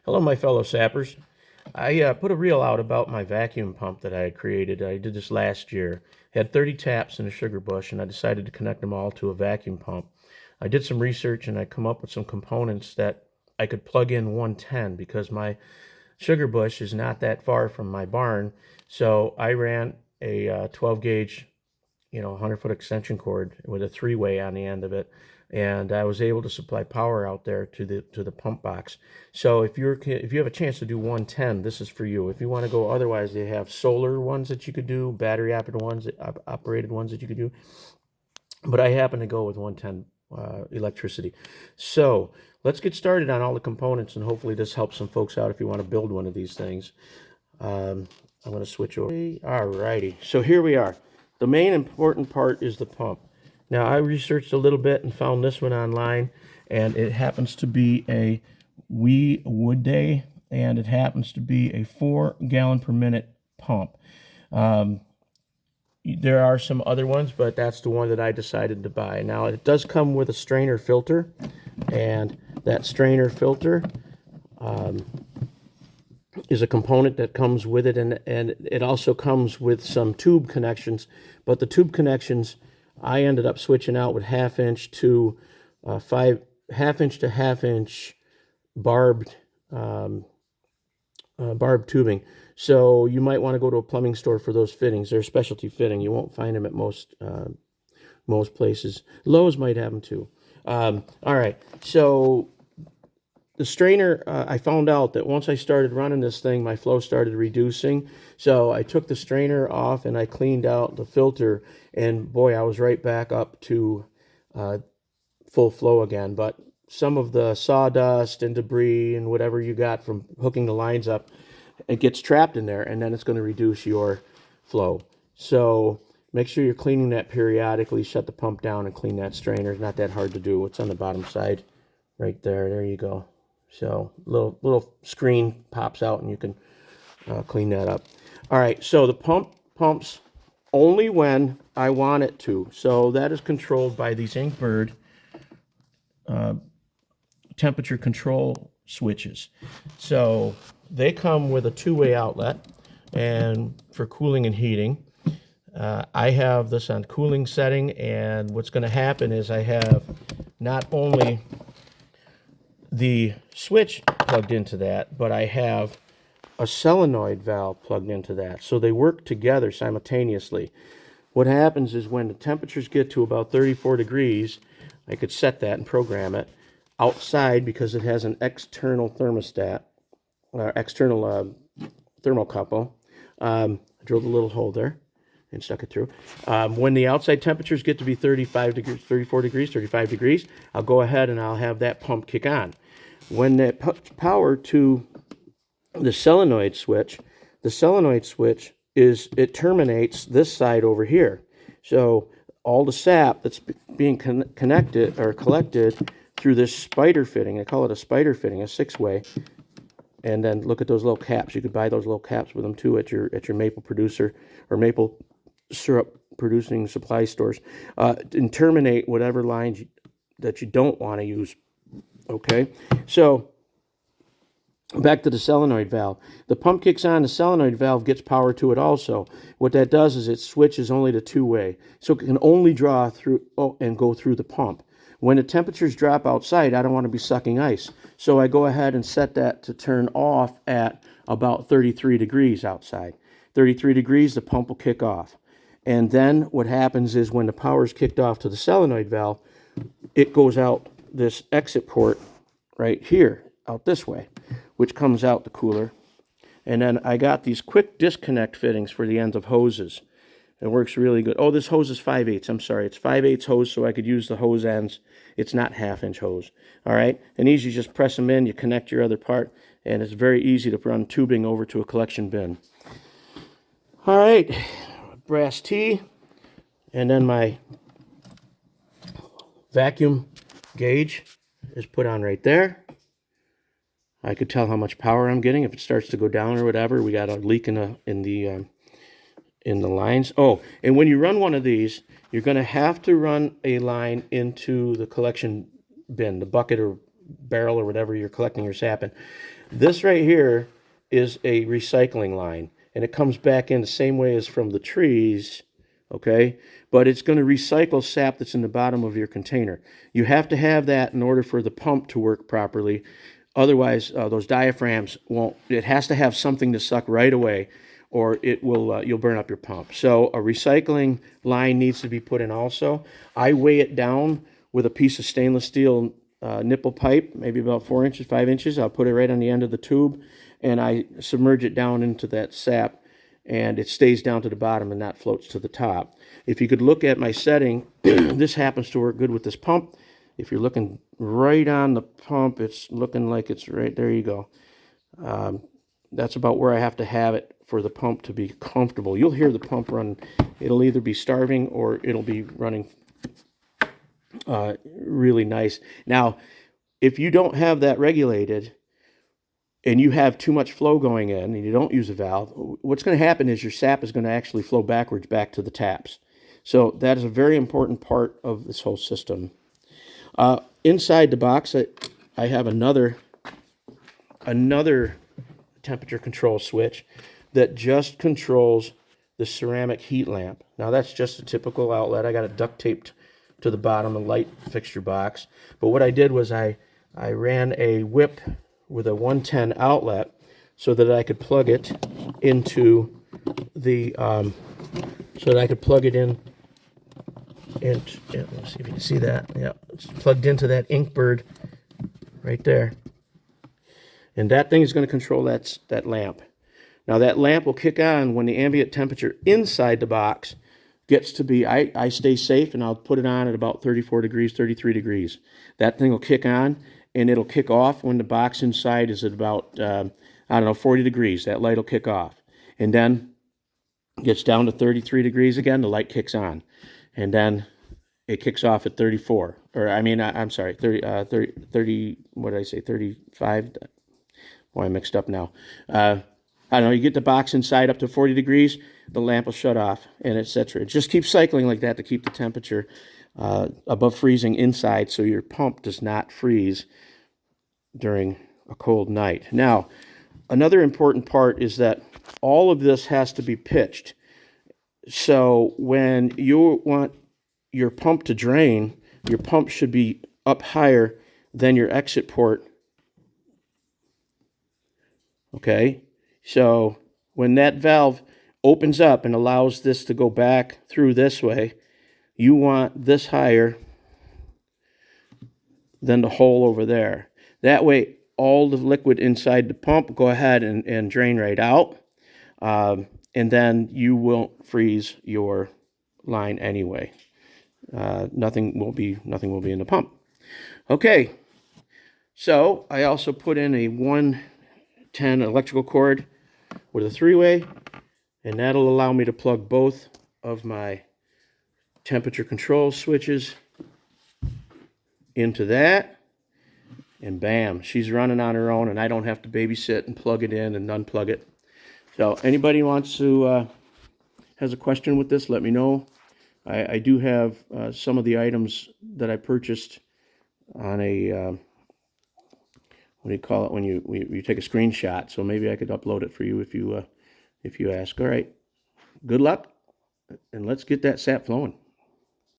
Hello, my fellow sappers. I put a reel out about my vacuum pump that I had created. I did this last year. Had 30 taps in a sugar bush, and I decided to connect them all to a vacuum pump. I did some research, and I come up with some components that I could plug in 110 because my sugar bush is not that far from my barn. So I ran a 12 gauge 100-foot extension cord with a three-way on the end of it, and I was able to supply power out there to the pump box. So if you have a chance to do 110, this is for you. If you want to go otherwise, they have solar ones that you could do, battery operated ones that you could do. But I happen to go with 110 electricity. So let's get started on all the components, and hopefully this helps some folks out if you want to build one of these things. I'm going to switch over. All righty. So here we are. The main important part is the pump. Now, I researched a little bit and found this one online, and it happens to be a Wee Wood Day, and it happens to be a 4-gallon per minute pump. There are some other ones, but that's the one that I decided to buy. Now, it does come with a strainer filter, and that strainer filter is a component that comes with it, and it also comes with some tube connections, but the tube connections I ended up switching out with half-inch to half-inch barbed barbed tubing. So you might want to go to a plumbing store for those fittings. They're specialty fitting. You won't find them at most places. Lowe's might have them too. All right, so the strainer, I found out that once I started running this thing, my flow started reducing. So I took the strainer off and I cleaned out the filter, and boy, I was right back up to full flow again. But some of the sawdust and debris and whatever you got from hooking the lines up, it gets trapped in there, and then it's going to reduce your flow. So make sure you're cleaning that periodically. Shut the pump down and clean that strainer. It's not that hard to do. It's on the bottom side right there. There you go. So little screen pops out, and you can clean that up. All right, so the pump pumps only when I want it to. So that is controlled by these Inkbird temperature control switches. So they come with a two-way outlet, and for cooling and heating. I have this on cooling setting, and what's going to happen is I have not only the switch plugged into that, but I have a solenoid valve plugged into that. So they work together simultaneously. What happens is when the temperatures get to about 34 degrees, I could set that and program it outside because it has an external thermostat, external thermocouple. I drilled a little hole there and stuck it through. When the outside temperatures get to be 35 degrees, 34 degrees, 35 degrees, I'll go ahead and I'll have that pump kick on. When that puts power to the solenoid switch it terminates this side over here. So all the sap that's being connected or collected through this spider fitting, I call it a spider fitting, a 6-way. And then look at those little caps. You could buy those little caps with them too at your maple producer or maple syrup producing supply stores, and terminate whatever lines that you don't want to use. Okay, so back to the solenoid valve. The pump kicks on, the solenoid valve gets power to it also. What that does is it switches only to two-way, so it can only draw through and go through the pump. When the temperatures drop outside, I don't want to be sucking ice, so I go ahead and set that to turn off at about 33 degrees outside. 33 degrees, the pump will kick off. And then what happens is when the power is kicked off to the solenoid valve, it goes out this exit port right here, out this way, which comes out the cooler. And then I got these quick disconnect fittings for the ends of hoses. It works really good. Oh, this hose is 5/8. I'm sorry. It's 5/8 hose, so I could use the hose ends. It's not half-inch hose. All right? And these, you just press them in, you connect your other part, and it's very easy to run tubing over to a collection bin. All right. Brass T. And then my vacuum gauge is put on right there. I could tell how much power I'm getting. If it starts to go down or whatever, we got a leak in the lines. Oh, and when you run one of these, you're going to have to run a line into the collection bin, the bucket or barrel or whatever you're collecting your sap in. This right here is a recycling line, and it comes back in the same way as from the trees, okay? But it's going to recycle sap that's in the bottom of your container. You have to have that in order for the pump to work properly. Otherwise, those diaphragms won't. It has to have something to suck right away, or it will. You'll burn up your pump. So a recycling line needs to be put in also. I weigh it down with a piece of stainless steel nipple pipe, maybe about 4 inches, 5 inches. I'll put it right on the end of the tube, and I submerge it down into that sap, and it stays down to the bottom and not floats to the top. If you could look at my setting, this happens to work good with this pump. If you're looking right on the pump, it's looking like it's right there. You go. That's about where I have to have it for the pump to be comfortable. You'll hear the pump run. It'll either be starving or it'll be running really nice. Now, if you don't have that regulated and you have too much flow going in and you don't use a valve, what's going to happen is your sap is going to actually flow backwards back to the taps. So that is a very important part of this whole system. Inside the box, I have another temperature control switch that just controls the ceramic heat lamp. Now that's just a typical outlet. I got it duct taped to the bottom of the light fixture box. But what I did was I ran a whip with a 110 outlet so that I could plug it into the and let's see if you can see that. Yeah, it's plugged into that Inkbird right there. And that thing is going to control that lamp. Now that lamp will kick on when the ambient temperature inside the box gets to be, I stay safe and I'll put it on at about 34 degrees, 33 degrees. That thing will kick on and it'll kick off when the box inside is at about, 40 degrees. That light will kick off. And then it gets down to 33 degrees again, the light kicks on. And then it kicks off at 34. Or, I'm sorry, 30, what did I say, 35? Boy, I'm mixed up now. I don't know, you get the box inside up to 40 degrees, the lamp will shut off, and etc. It just keeps cycling like that to keep the temperature above freezing inside so your pump does not freeze during a cold night. Now, another important part is that all of this has to be pitched. So when you want your pump to drain, your pump should be up higher than your exit port. Okay? So when that valve opens up and allows this to go back through this way, you want this higher than the hole over there. That way, all the liquid inside the pump will go ahead and drain right out. And then you won't freeze your line anyway. Nothing will be in the pump. Okay, so I also put in a 110 electrical cord with a 3-way, and that'll allow me to plug both of my temperature control switches into that, and bam, she's running on her own, and I don't have to babysit and plug it in and unplug it. So anybody wants to has a question with this, let me know. I do have some of the items that I purchased on a what do you call it when you take a screenshot? So maybe I could upload it for you if you ask. All right, good luck, and let's get that sap flowing.